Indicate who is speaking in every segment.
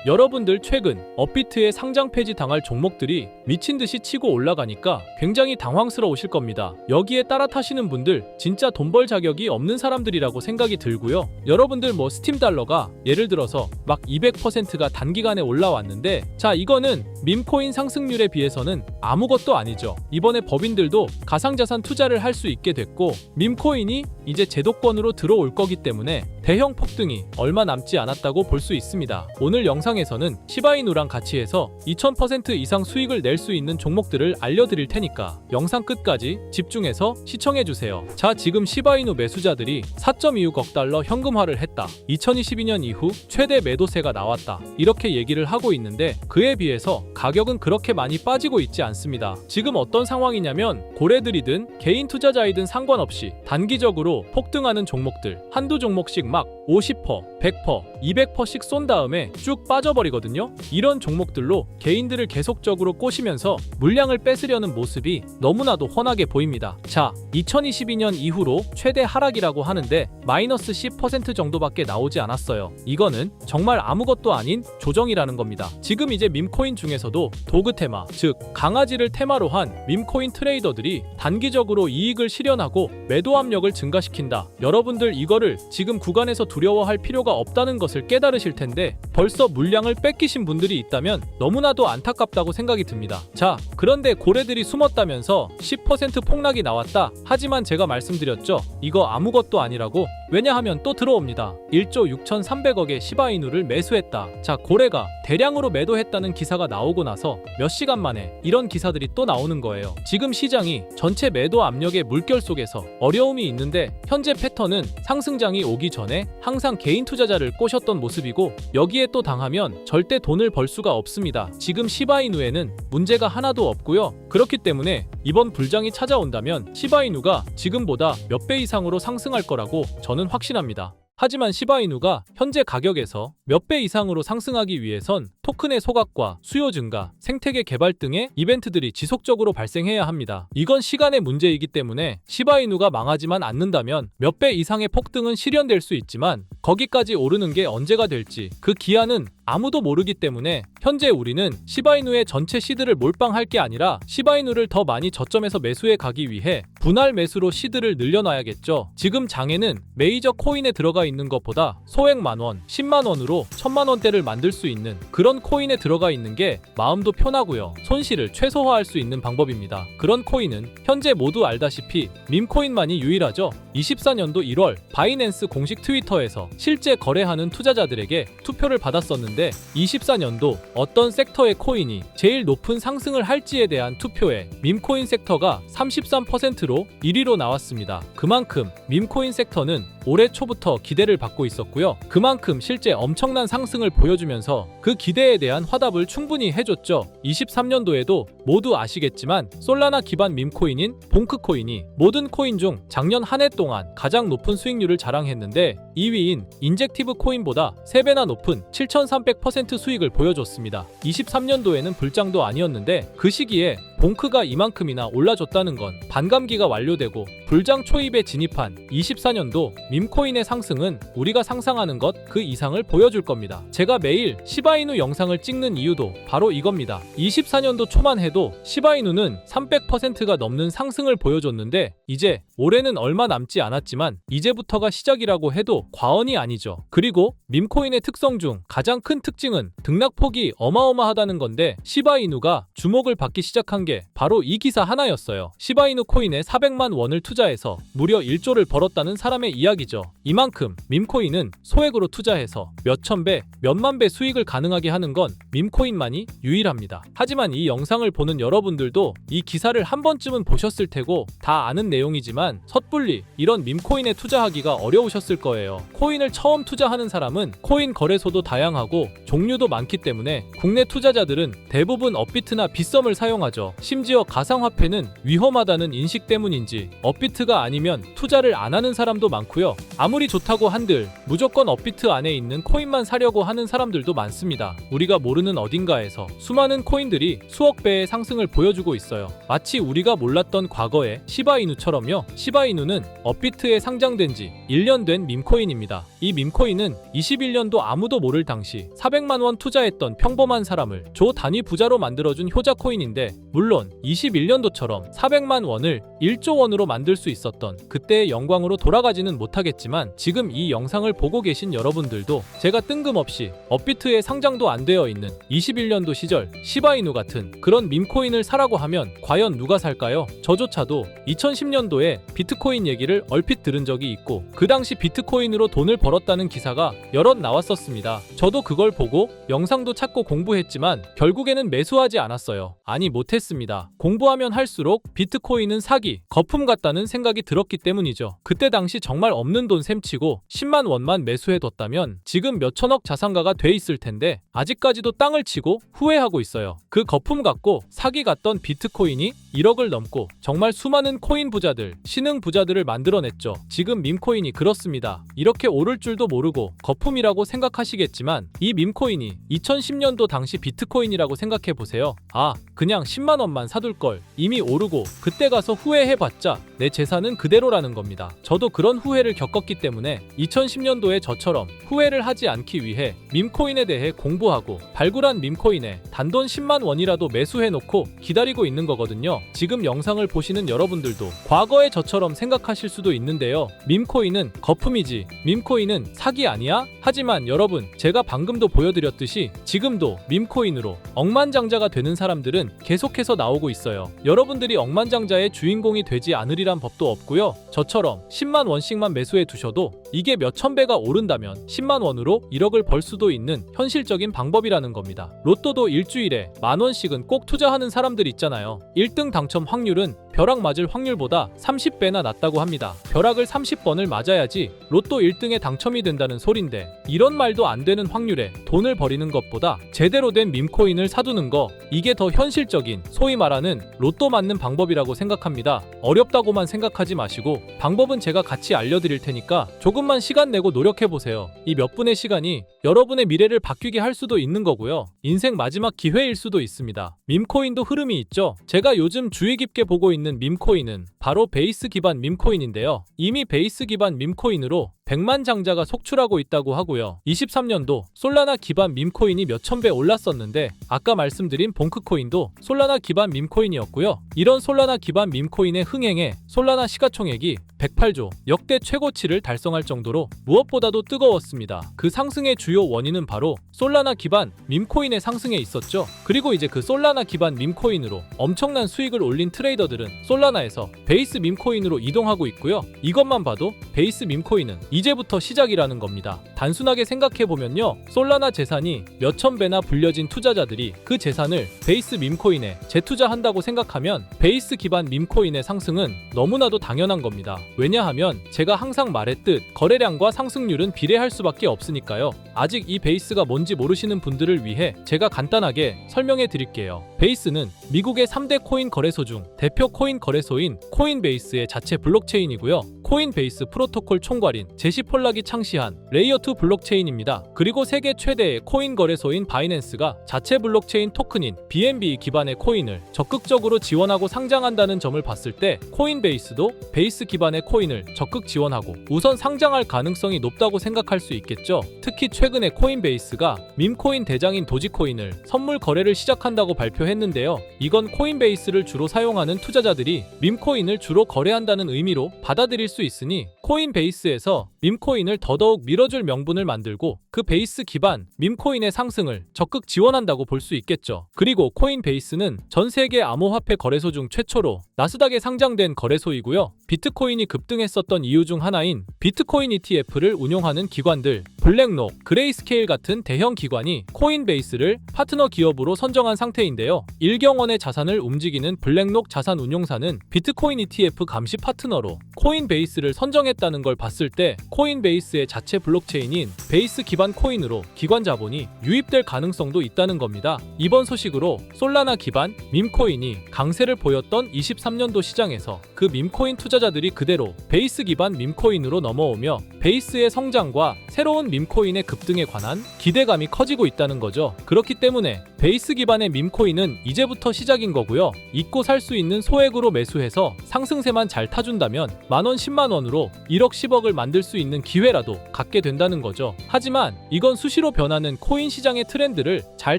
Speaker 1: 여러분들 최근 업비트에 상장 폐지 당할 종목들이 미친듯이 치고 올라가니까 굉장히 당황스러우실 겁니다. 여기에 따라 타시는 분들 진짜 돈 벌 자격이 없는 사람들이라고 생각이 들고요. 여러분들 뭐 스팀 달러가 예를 들어서 막 200%가 단기간에 올라왔는데, 자, 이거는 밈코인 상승률에 비해서는 아무것도 아니죠. 이번에 법인들도 가상자산 투자를 할 수 있게 됐고, 밈코인이 이제 제도권으로 들어올 거기 때문에 대형 폭등이 얼마 남지 않았다고 볼 수 있습니다. 오늘 영상에서는 시바이누랑 같이 해서 2000% 이상 수익을 낼 수 있는 종목들을 알려드릴 테니까 영상 끝까지 집중해서 시청해주세요. 자, 지금 시바이누 매수자들이 4.26억 달러 현금화를 했다. 2022년 이후 최대 매도세가 나왔다. 이렇게 얘기를 하고 있는데, 그에 비해서 가격은 그렇게 많이 빠지고 있지 않습니다. 지금 어떤 상황이냐면 고래들이든 개인 투자자이든 상관없이 단기적으로 폭등하는 종목들 한두 종목씩 막 50%, 100%, 200%씩 쏜 다음에 쭉 빠져버리거든요. 이런 종목들로 개인들을 계속적으로 꼬시면서 물량을 뺏으려는 모습이 너무나도 훤하게 보입니다. 자, 2022년 이후로 최대 하락이라고 하는데 마이너스 10% 정도밖에 나오지 않았어요. 이거는 정말 아무것도 아닌 조정이라는 겁니다. 지금 이제 밈코인 중에서도 도그 테마, 즉 강아지를 테마로 한 밈코인 트레이더들이 단기적으로 이익을 실현하고 매도 압력을 증가시킨다. 여러분들 이거를 지금 구간에서 두려워할 필요가 없다는 것을 깨달으실 텐데, 벌써 물량을 뺏기신 분들이 있다면 너무나도 안타깝다고 생각이 듭니다. 자, 그런데 고래들이 숨었다면서 10% 폭락이 나왔다. 하지만 제가 말씀드렸죠, 이거 아무것도 아니라고. 왜냐하면 또 들어옵니다. 1조 6,300억의 시바이누를 매수했다. 자, 고래가 대량으로 매도했다는 기사가 나오고 나서 몇 시간 만에 이런 기사들이 또 나오는 거예요. 지금 시장이 전체 매도 압력의 물결 속에서 어려움이 있는데, 현재 패턴은 상승장이 오기 전에 항상 개인 투자자를 꼬셨던 모습이고, 여기에 또 당하면 절대 돈을 벌 수가 없습니다. 지금 시바이누에는 문제가 하나도 없고요. 그렇기 때문에 이번 불장이 찾아온다면 시바이누가 지금보다 몇 배 이상으로 상승할 거라고 저는 확신합니다. 하지만 시바이누가 현재 가격에서 몇 배 이상으로 상승하기 위해선 토큰의 소각과 수요 증가, 생태계 개발 등의 이벤트들이 지속적으로 발생해야 합니다. 이건 시간의 문제이기 때문에 시바이누가 망하지만 않는다면 몇 배 이상의 폭등은 실현될 수 있지만, 거기까지 오르는 게 언제가 될지 그 기한은 아무도 모르기 때문에 현재 우리는 시바이누의 전체 시드를 몰빵할 게 아니라 시바이누를 더 많이 저점에서 매수해 가기 위해 분할 매수로 시드를 늘려놔야겠죠. 지금 장에는 메이저 코인에 들어가 있는 것보다 소액 만원, 10만원으로 1000만원대를 만들 수 있는 그런 코인에 들어가 있는 게 마음도 편하고요. 손실을 최소화할 수 있는 방법입니다. 그런 코인은 현재 모두 알다시피 밈코인만이 유일하죠. 24년도 1월 바이낸스 공식 트위터에서 실제 거래하는 투자자들에게 투표를 받았었는데, 24년도 어떤 섹터의 코인이 제일 높은 상승을 할지에 대한 투표에 밈코인 섹터가 33%로 1위로 나왔습니다. 그만큼 밈코인 섹터는 올해 초부터 기대를 받고 있었고요. 그만큼 실제 엄청난 상승을 보여주면서 그 기대에 대한 화답을 충분히 해줬죠. 23년도에도 모두 아시겠지만 솔라나 기반 밈코인인 봉크코인이 모든 코인 중 작년 한 해 동안 가장 높은 수익률을 자랑했는데, 2위인 인젝티브 코인보다 3배나 높은 7300% 수익을 보여줬습니다. 23년도에는 불장도 아니었는데 그 시기에 봉크가 이만큼이나 올라줬다는 건 반감기가 완료되고 불장 초입에 진입한 24년도 밈코인의 상승은 우리가 상상하는 것 그 이상을 보여줄 겁니다. 제가 매일 시바이누 영상을 찍는 이유도 바로 이겁니다. 24년도 초만 해도 시바이누는 300%가 넘는 상승을 보여줬는데, 이제 올해는 얼마 남지 않았지만 이제부터가 시작이라고 해도 과언이 아니죠. 그리고 밈코인의 특성 중 가장 큰 특징은 등락폭이 어마어마하다는 건데, 시바이누가 주목을 받기 시작한 게 바로 이 기사 하나였어요. 시바이누 코인에 400만 원을 투자해서 무려 1조를 벌었다는 사람의 이야기죠. 이만큼 밈코인은 소액으로 투자해서 몇천 배, 몇만 배 수익을 가능하게 하는 건 밈코인만이 유일합니다. 하지만 이 영상을 보는 여러분들도 이 기사를 한 번쯤은 보셨을 테고 다 아는 내용이지만 섣불리 이런 밈코인에 투자하기가 어려우셨을 거예요. 코인을 처음 투자하는 사람은 코인 거래소도 다양하고 종류도 많기 때문에 국내 투자자들은 대부분 업비트나 빗썸을 사용하죠. 심지어 가상화폐는 위험하다는 인식 때문인지 업비트가 아니면 투자를 안 하는 사람도 많고요. 아무리 좋다고 한들 무조건 업비트 안에 있는 코인만 사려고 하는 사람들도 많습니다. 우리가 모르는 어딘가에서 수많은 코인들이 수억 배의 상승을 보여주고 있어요. 마치 우리가 몰랐던 과거의 시바이누처럼요. 시바이누는 업비트에 상장된 지 1년 된 밈코인입니다. 이 밈코인은 21년도 아무도 모를 당시 400만 원 투자했던 평범한 사람을 조 단위 부자로 만들어준 효자 코인인데, 물론 21년도처럼 400만 원을 1조 원으로 만들 수 있었던 그때의 영광으로 돌아가지는 못하겠지만, 지금 이 영상을 보고 계신 여러분들도 제가 뜬금없이 업비트에 상장도 안 되어 있는 21년도 시절 시바이누 같은 그런 밈코인을 사라고 하면 과연 누가 살까요? 저조차도 2010년도에 비트코인 얘기를 얼핏 들은 적이 있고, 그 당시 비트코인으로 돈을 벌었다는 기사가 여럿 나왔었습니다. 저도 그걸 보고 영상도 찾고 공부했지만 결국에는 매수하지 않았어요. 아니, 못했습니다. 공부하면 할수록 비트코인은 사기, 거품 같다는 생각이 들었기 때문이죠. 그때 당시 정말 없는 돈 셈치고 10만 원만 매수해뒀다면 지금 몇천억 자산가가 돼 있을 텐데, 아직까지도 땅을 치고 후회하고 있어요. 그 거품 같고 사기 같던 비트코인이 1억을 넘고 정말 수많은 코인 부자들, 신흥 부자들을 만들어냈죠. 지금 밈코인이 그렇습니다. 이렇게 오를 줄도 모르고 거품이라고 생각하시겠지만, 이 밈코인이 2010년도 당시 비트코인이라고 생각해보세요. 아, 그냥 10만 원만 사둘 걸. 이미 오르고 그때 가서 후회해봤자 내 재산은 그대로라는 겁니다. 저도 그런 후회를 겪었기 때문에 2010년도에 저처럼 후회를 하지 않기 위해 밈코인에 대해 공부하고 발굴한 밈코인에 단돈 10만 원이라도 매수해놓고 기다리고 있는 거거든요. 지금 영상을 보시는 여러분들도 과거의 저처럼 생각하실 수도 있는데요. 밈코인은 거품이지 밈코인은 사기 아니야? 하지만 여러분, 제가 방금도 보여드렸듯이 지금도 밈코인으로 억만장자가 되는 사람들은 계속해서 나오고 있어요. 여러분들이 억만장자의 주인공이 되지 않으리란 법도 없고요. 저처럼 10만 원씩만 매수해 두셔도 이게 몇천 배가 오른다면 10만 원으로 1억을 벌 수도 있는 현실적인 방법이라는 겁니다. 로또도 일주일에 만 원씩은 꼭 투자하는 사람들 있잖아요. 1등 당첨 확률은 벼락 맞을 확률보다 30배나 낮다고 합니다. 벼락을 30번을 맞아야지 로또 1등에 당첨이 된다는 소린데, 이런 말도 안 되는 확률에 돈을 버리는 것보다 제대로 된 밈코인을 사두는 거, 이게 더 현실적인, 소위 말하는 로또 맞는 방법이라고 생각합니다. 어렵다고만 생각하지 마시고 방법은 제가 같이 알려드릴 테니까 조금만 시간 내고 노력해보세요. 이 몇 분의 시간이 여러분의 미래를 바뀌게 할 수도 있는 거고요. 인생 마지막 기회일 수도 있습니다. 밈코인도 흐름이 있죠. 제가 요즘 주의 깊게 보고 있는 밈코인은 바로 베이스 기반 밈코인인데요. 이미 베이스 기반 밈코인으로 100만 장자가 속출하고 있다고 하고요. 23년도 솔라나 기반 밈코인이 몇천 배 올랐었는데, 아까 말씀드린 봉크코인도 솔라나 기반 밈코인이었고요. 이런 솔라나 기반 밈코인의 흥행에 솔라나 시가총액이 108조, 역대 최고치를 달성할 정도로 무엇보다도 뜨거웠습니다. 그 상승의 주요 원인은 바로 솔라나 기반 밈코인의 상승에 있었죠. 그리고 이제 그 솔라나 기반 밈코인으로 엄청난 수익을 올린 트레이더들은 솔라나에서 베이스 밈코인으로 이동하고 있고요. 이것만 봐도 베이스 밈코인은 이제부터 시작이라는 겁니다. 단순하게 생각해보면요, 솔라나 재산이 몇천 배나 불려진 투자자들이 그 재산을 베이스 밈코인에 재투자한다고 생각하면 베이스 기반 밈코인의 상승은 너무나도 당연한 겁니다. 왜냐하면 제가 항상 말했듯 거래량과 상승률은 비례할 수밖에 없으니까요. 아직 이 베이스가 뭔지 모르시는 분들을 위해 제가 간단하게 설명해 드릴게요. 베이스는 미국의 3대 코인 거래소 중 대표 코인 거래소인 코인베이스의 자체 블록체인이고요. 코인베이스 프로토콜 총괄인 제시 폴락이 창시한 레이어2 블록체인입니다. 그리고 세계 최대의 코인 거래소인 바이낸스가 자체 블록체인 토큰인 BNB 기반의 코인을 적극적으로 지원하고 상장한다는 점을 봤을 때, 코인베이스도 베이스 기반의 코인을 적극 지원하고 우선 상장할 가능성이 높다고 생각할 수 있겠죠. 특히 최근에 코인베이스가 밈코인 대장인 도지코인을 선물 거래를 시작한다고 발표했는데요. 이건 코인베이스를 주로 사용하는 투자자들이 밈코인을 주로 거래한다는 의미로 받아들일 수 있으니, 코인베이스에서 밈코인을 더더욱 밀어줄 명분을 만들고 그 베이스 기반 밈코인의 상승을 적극 지원한다고 볼 수 있겠죠. 그리고 코인베이스는 전 세계 암호화폐 거래소 중 최초로 나스닥에 상장된 거래소이고요. 비트코인이 급등했었던 이유 중 하나인 비트코인 ETF를 운용하는 기관들, 블랙록, 그레이스케일 같은 대형 기관이 코인베이스를 파트너 기업으로 선정한 상태인데요. 1경 원의 자산을 움직이는 블랙록 자산 운용사는 비트코인 ETF 감시 파트너로 코인베이스를 선정했다는 걸 봤을 때, 코인베이스의 자체 블록체인인 베이스 기반 코인으로 기관 자본이 유입될 가능성도 있다는 겁니다. 이번 소식으로 솔라나 기반 밈코인이 강세를 보였던 23년도 시장에서 그 밈코인 투자자들이 그대로 베이스 기반 밈코인으로 넘어오며 베이스의 성장과 새로운 밈코인의 급등에 관한 기대감이 커지고 있다는 거죠. 그렇기 때문에 베이스 기반의 밈코인은 이제부터 시작인 거고요. 잊고 살 수 있는 소액으로 매수해서 상승세만 잘 타준다면 만원 10만원으로 1억 10억을 만들 수 있는 기회라도 갖게 된다는 거죠. 하지만 이건 수시로 변하는 코인 시장의 트렌드를 잘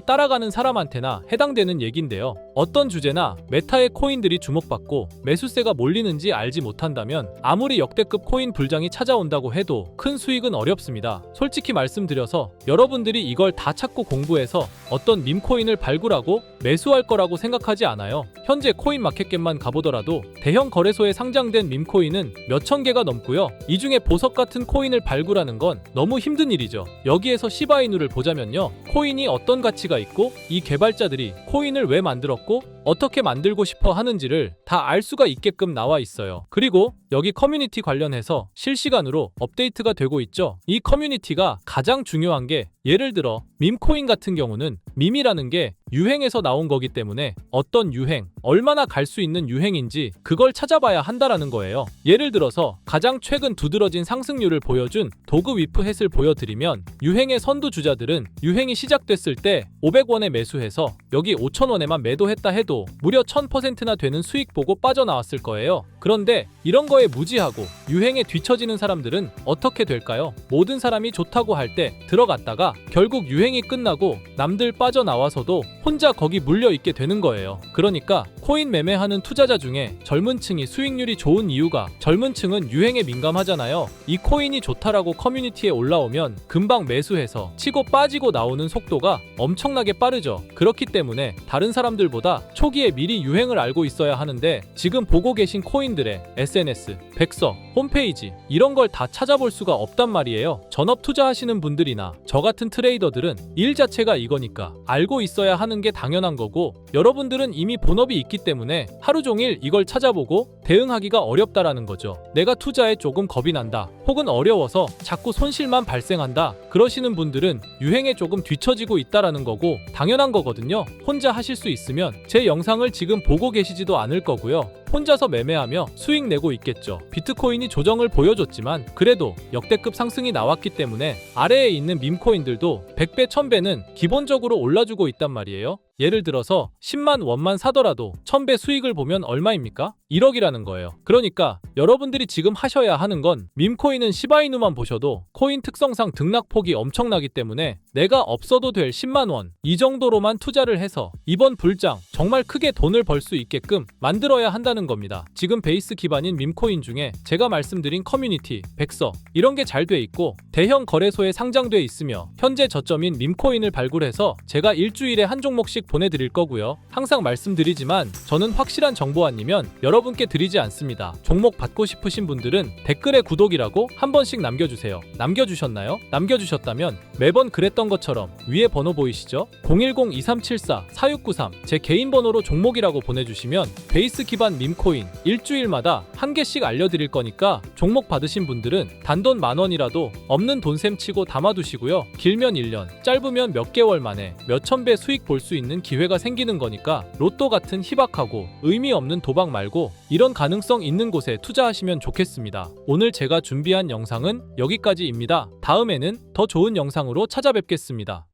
Speaker 1: 따라가는 사람한테나 해당되는 얘긴데요. 어떤 주제나 메타의 코인들이 주목받고 매수세가 몰리는지 알지 못한다면 아무리 역대급 코인 불장이 찾아온다고 해도 큰 수익은 어렵습니다. 솔직히 말씀드려서 여러분들이 이걸 다 찾고 공부해서 어떤 밈코인을 발굴하고 매수할 거라고 생각하지 않아요. 현재 코인마켓겟만 가보더라도 대형 거래소에 상장된 밈코인은 몇천 개가 넘고요. 이 중에 보석 같은 코인을 발굴하는 건 너무 힘든 일이죠. 여기에서 시바이누를 보자면요. 코인이 어떤 가치가 있고 이 개발자들이 코인을 왜 만들었고 어떻게 만들고 싶어 하는지를 다 알 수가 있게끔 나와 있어요. 그리고 여기 커뮤니티 관련해서 실시간으로 업데이트가 되고 있죠. 이 커뮤니티가 가장 중요한 게 예를 들어 밈코인 같은 경우는 밈이라는 게 유행에서 나온 거기 때문에 어떤 유행, 얼마나 갈 수 있는 유행인지 그걸 찾아봐야 한다라는 거예요. 예를 들어서 가장 최근 두드러진 상승률을 보여준 도그 위프햇을 보여드리면 유행의 선두주자들은 유행이 시작됐을 때 500원에 매수해서 여기 5,000원에만 매도했다 해도 무려 1000%나 되는 수익 보고 빠져나왔을 거예요. 그런데 이런 거에 무지하고 유행에 뒤처지는 사람들은 어떻게 될까요? 모든 사람이 좋다고 할 때 들어갔다가 결국 유행이 끝나고 남들 빠져나와서도 혼자 거기 물려있게 되는 거예요. 그러니까 코인 매매하는 투자자 중에 젊은 층이 수익률이 좋은 이유가 젊은 층은 유행에 민감하잖아요. 이 코인이 좋다라고 커뮤니티에 올라오면 금방 매수해서 치고 빠지고 나오는 속도가 엄청나게 빠르죠. 그렇기 때문에 다른 사람들보다 초기에 미리 유행을 알고 있어야 하는데 지금 보고 계신 코인들의 SNS, 백서, 홈페이지 이런 걸 다 찾아볼 수가 없단 말이에요. 전업 투자하시는 분들이나 저 같은 트레이더들은 일 자체가 이거니까 알고 있어야 하는 게 당연한 거고 여러분들은 이미 본업이 있기 때문에 하루 종일 이걸 찾아보고 대응하기가 어렵다라는 거죠. 내가 투자에 조금 겁이 난다 혹은 어려워서 자꾸 손실만 발생한다 그러시는 분들은 유행에 조금 뒤처지고 있다라는 거고 당연한 거거든요. 혼자 하실 수 있으면 제 영상을 지금 보고 계시지도 않을 거고요. 혼자서 매매하며 수익 내고 있겠죠. 비트코인이 조정을 보여줬지만 그래도 역대급 상승이 나왔기 때문에 아래에 있는 밈코인들도 100배, 1000배는 기본적으로 올라주고 있단 말이에요. 예를 들어서 10만 원만 사더라도 1000배 수익을 보면 얼마입니까? 1억이라는 거예요. 그러니까 여러분들이 지금 하셔야 하는 건 밈코인은 시바이누만 보셔도 코인 특성상 등락폭이 엄청나기 때문에 내가 없어도 될 10만 원 이 정도로만 투자를 해서 이번 불장 정말 크게 돈을 벌 수 있게끔 만들어야 한다는 겁니다. 지금 베이스 기반인 밈코인 중에 제가 말씀드린 커뮤니티, 백서 이런 게 잘 돼 있고 대형 거래소에 상장돼 있으며 현재 저점인 밈코인을 발굴해서 제가 일주일에 한 종목씩 보내드릴 거고요. 항상 말씀드리지만 저는 확실한 정보 아니면 여러분께 드리지 않습니다. 종목 받고 싶으신 분들은 댓글에 구독이라고 한 번씩 남겨주세요. 남겨주셨나요? 남겨주셨다면 매번 그랬던 것처럼 위에 번호 보이시죠? 010-2374-4693 제 개인 번호로 종목이라고 보내주시면 베이스 기반 밈코인 일주일마다 한 개씩 알려드릴 거니까 종목 받으신 분들은 단돈 10,000원이라도 없는 돈셈 치고 담아두시고요. 길면 1년, 짧으면 몇 개월 만에 몇천 배 수익 볼 수 있는 기회가 생기는 거니까 로또 같은 희박하고 의미 없는 도박 말고 이런 가능성 있는 곳에 투자하시면 좋겠습니다. 오늘 제가 준비한 영상은 여기까지입니다. 다음에는 더 좋은 영상으로 찾아뵙겠습니다.